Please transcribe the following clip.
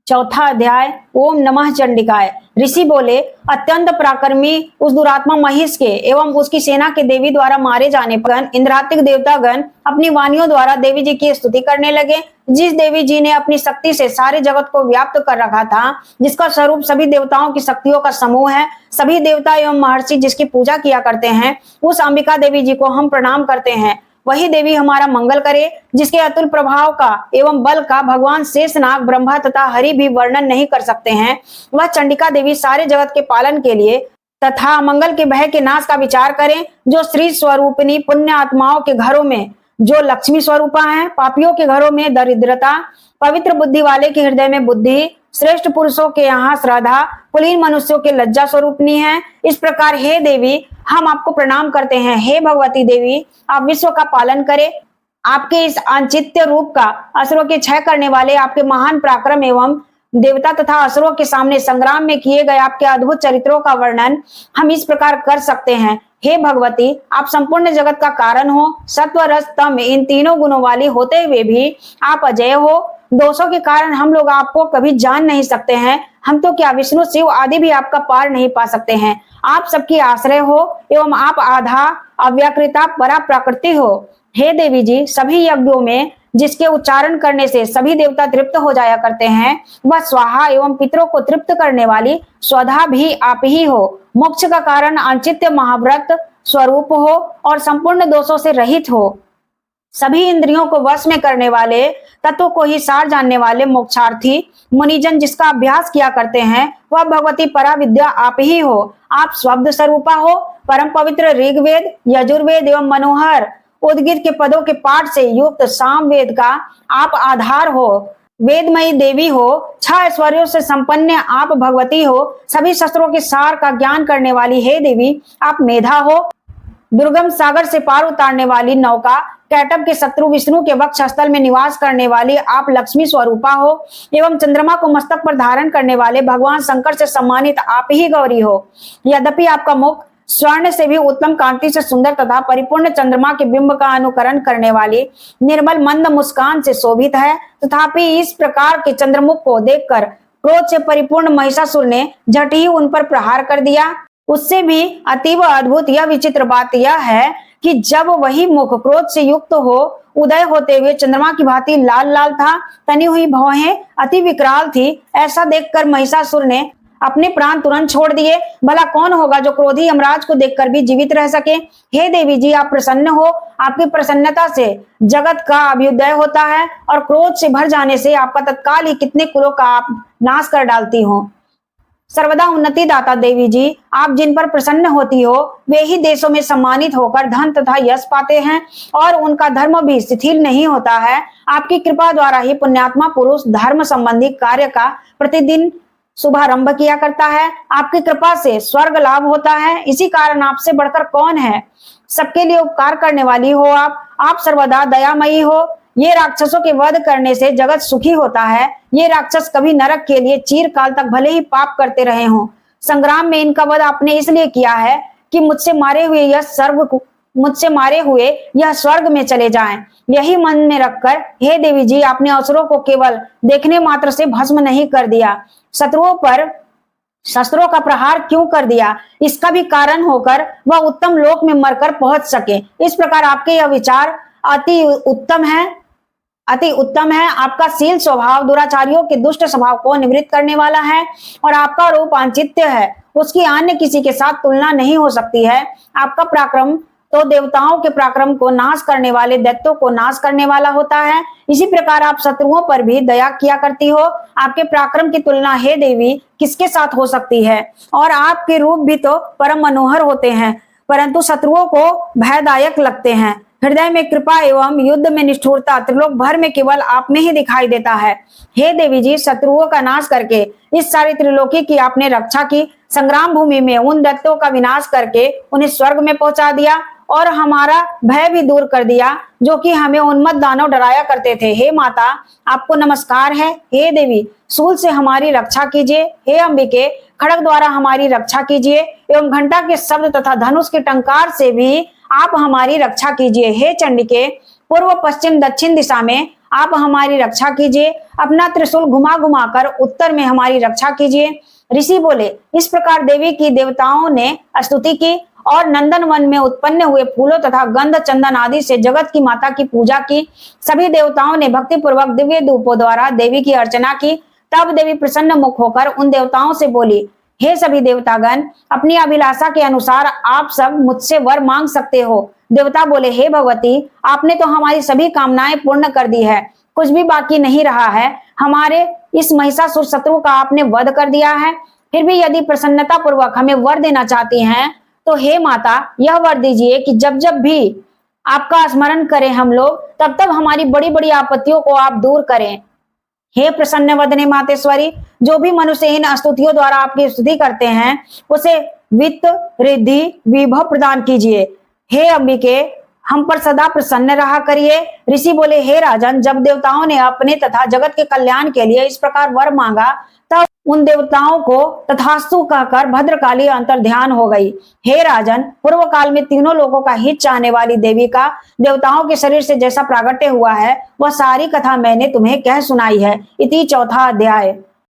चौथा अध्याय। ओम नमः चंडिकाय। ऋषि बोले, अत्यंत पराक्रमी उस दुरात्मा महिष के एवं उसकी सेना के देवी द्वारा मारे जाने पर इंद्रातिक देवतागण अपनी वाणियों द्वारा देवी जी की स्तुति करने लगे। जिस देवी जी ने अपनी शक्ति से सारे जगत को व्याप्त कर रखा था, जिसका स्वरूप सभी देवताओं की शक्तियों का समूह है, सभी देवता एवं महर्षि जिसकी पूजा किया करते हैं, उस अंबिका देवी जी को हम प्रणाम करते हैं। वही देवी हमारा मंगल करे, जिसके अतुल प्रभाव का एवं बल का भगवान शेषनाग, ब्रह्मा तथा हरि भी वर्णन नहीं कर सकते हैं। वह चंडिका देवी सारे जगत के पालन के लिए तथा मंगल के भय के नाश का विचार करें। जो श्री स्वरूपिणी पुण्य आत्माओं के घरों में जो लक्ष्मी स्वरूपा है, पापियों के घरों में दरिद्रता, पवित्र बुद्धि वाले के हृदय में बुद्धि, श्रेष्ठ पुरुषों के यहाँ श्रद्धा, कुलीन मनुष्यों के लज्जा स्वरूपनी है। इस प्रकार हे देवी हम आपको प्रणाम करते हैं। हे भगवती देवी, आप विश्व का पालन करें। आपके इस अचिंत्य रूप का असुरों के क्षय करने वाले आपके महान पराक्रम एवं देवता तथा असुरों के सामने संग्राम में किए गए आपके अद्भुत चरित्रों का वर्णन हम इस प्रकार कर सकते हैं। हे भगवती, आप संपूर्ण जगत का कारण हो। सत्व रस तम इन तीनों गुणों वाली होते हुए भी आप अजय हो। दोषों के कारण हम लोग आपको कभी जान नहीं सकते हैं। हम तो क्या विष्णु शिव आदि भी आपका पार नहीं पा सकते हैं। आप सबकी आश्रय हो एवं आप आधा अव्याकृता परा प्रकृति हो। हे देवी जी, सभी यज्ञों में जिसके उच्चारण करने से सभी देवता तृप्त हो जाया करते हैं, वह स्वाहा एवं पितरों को तृप्त करने वाली स्वधा भी आप ही हो। मोक्ष का कारण अंचित्य महाव्रत स्वरूप हो और संपूर्ण दोषों से रहित हो। सभी इंद्रियों को वश में करने वाले, तत्व को ही सार जानने वाले मोक्षार्थी मुनिजन जिसका अभ्यास किया करते हैं, वह भगवती परा विद्या आप ही हो। आप शब्द स्वरूपा हो। परम पवित्र ऋग्वेद, यजुर्वेद एवं मनोहर उद्गीत के पदों के पाठ से युक्त सामवेद का आप आधार हो। वेदमयी देवी हो। 6 ऐश्वर्यों से संपन्न आप भगवती हो। सभी शस्त्रों के सार का ज्ञान करने वाली हे देवी, आप मेधा हो। दुर्गम सागर से पार उतारने वाली नौका, कैटब के शत्रु विष्णु के वक्ष स्थल में निवास करने वाली आप लक्ष्मी स्वरूपा हो एवं चंद्रमा को मस्तक पर धारण करने वाले भगवान शंकर से सम्मानित आप ही गौरी हो। यद्यपि आपका मुख स्वर्ण से भी उत्तम कांति से सुंदर तथा परिपूर्ण चंद्रमा के बिंब का अनुकरण करने वाली निर्मल मंद मुस्कान से शोभित है, तथापि इस प्रकार के चंद्रमुख को देखकर क्रोध से परिपूर्ण महिषासुर ने झट ही उन पर प्रहार कर दिया। उससे भी अतीव अद्भुत यह विचित्र बात यह है कि जब वही मुख क्रोध से युक्त हो उदय होते हुए चंद्रमा की भांति लाल लाल था, तनी हुई भौहें अति विकराल थी। ऐसा देखकर महिषासुर ने अपने प्राण तुरंत छोड़ दिए। भला कौन होगा जो क्रोधी यमराज को देखकर भी जीवित रह सके। हे देवी जी, आप प्रसन्न हो। आपकी प्रसन्नता से जगत का अभ्युदय होता है और क्रोध से भर जाने से आपका तत्काल ही कितने कुलों का आप नाश कर डालती हो। सर्वदा उन्नति दाता देवी जी, आप जिन पर प्रसन्न होती हो वे ही देशों में सम्मानित होकर धन तथा यश पाते हैं और उनका धर्म भी शिथिल नहीं होता है। आपकी कृपा द्वारा ही पुण्यात्मा पुरुष धर्म संबंधी कार्य का प्रतिदिन शुभारंभ किया करता है। आपकी कृपा से स्वर्ग लाभ होता है। इसी कारण आपसे बढ़कर कौन है। सबके लिए उपकार करने वाली हो आप सर्वदा दयामयी हो। ये राक्षसों के वध करने से जगत सुखी होता है। ये राक्षस कभी नरक के लिए चिरकाल तक भले ही पाप करते रहे हों, संग्राम में इनका वध आपने इसलिए किया है कि मुझसे मारे हुए यह स्वर्ग में चले जाएं। यही मन में रखकर हे देवी जी, आपने असुरों को केवल देखने मात्र से भस्म नहीं कर दिया, शत्रुओं पर शस्त्रों का प्रहार क्यों कर दिया, इसका भी कारण होकर वह उत्तम लोक में मरकर पहुंच सके। इस प्रकार आपके यह विचार अति उत्तम है। आपका शील स्वभाव दुराचारियों के दुष्ट स्वभाव को निवृत्त करने वाला है और आपका रूप आंचित्य है, उसकी अन्य किसी के साथ तुलना नहीं हो सकती है। आपका पराक्रम तो देवताओं के पराक्रम को नाश करने वाले दैत्यों को नाश करने वाला होता है। इसी प्रकार आप शत्रुओं पर भी दया किया करती हो। आपके पराक्रम की तुलना हे देवी किसके साथ हो सकती है। और आपके रूप भी तो परम मनोहर होते हैं, परंतु शत्रुओं को भयदायक लगते हैं। हृदय में कृपा एवं युद्ध में निष्ठुरता त्रिलोक भर में केवल आप में ही दिखाई देता है। हे देवी जी, शत्रुओं का नाश करके इस सारी त्रिलोकी की आपने रक्षा की। संग्राम भूमि में उन दैत्यों का विनाश करके उन्हें स्वर्ग में पहुंचा दिया और हमारा भय भी दूर कर दिया, जो कि हमें उन्मत्त दानव डराया करते थे। हे माता, आपको नमस्कार है। हे देवी, सूल से हमारी रक्षा कीजिए। हे अंबिके, खड़ग द्वारा हमारी रक्षा कीजिए एवं घंटा के शब्द तथा धनुष के टंकार से भी आप हमारी रक्षा कीजिए। हे चंडिके, पूर्व पश्चिम दक्षिण दिशा में आप हमारी रक्षा कीजिए, अपना त्रिशूल घुमा घुमा कर उत्तर में हमारी रक्षा कीजिए। ऋषि बोले, इस प्रकार देवी की देवताओं ने स्तुति की और नंदन वन में उत्पन्न हुए फूलों तथा गंध चंदन आदि से जगत की माता की पूजा की। सभी देवताओं ने भक्ति पूर्वक दिव्य धूपों द्वारा देवी की अर्चना की। तब देवी प्रसन्न मुख होकर उन देवताओं से बोली, हे सभी देवतागण, अपनी अभिलाषा के अनुसार आप सब मुझसे वर मांग सकते हो। देवता बोले, हे भगवती, आपने तो हमारी सभी कामनाएं पूर्ण कर दी है, कुछ भी बाकी नहीं रहा है। हमारे इस महिषासुर शत्रु का आपने वध कर दिया है। फिर भी यदि प्रसन्नता पूर्वक हमें वर देना चाहती हैं, तो हे माता, यह वर दीजिए कि जब जब भी आपका स्मरण करें हम लोग, तब तब हमारी बड़ी बड़ी आपत्तियों को आप दूर करें। हे प्रसन्न वदने मातेश्वरी, जो भी मनुष्य इन स्तुतियों द्वारा आपकी स्तुति करते हैं, उसे वित्त रिद्धि विभव प्रदान कीजिए। हे अंबिके, हम पर सदा प्रसन्न रहा करिए। ऋषि बोले, हे राजन, जब देवताओं ने अपने तथा जगत के कल्याण के लिए इस प्रकार वर मांगा, तब उन देवताओं को तथास्तु कहकर भद्रकाली अंतर ध्यान हो गई। हे राजन, पूर्व काल में तीनों लोगों का हित चाहने वाली देवी का देवताओं के शरीर से जैसा प्रागट्य हुआ है, वह सारी कथा मैंने तुम्हें कह सुनाई है। इति चौथा अध्याय।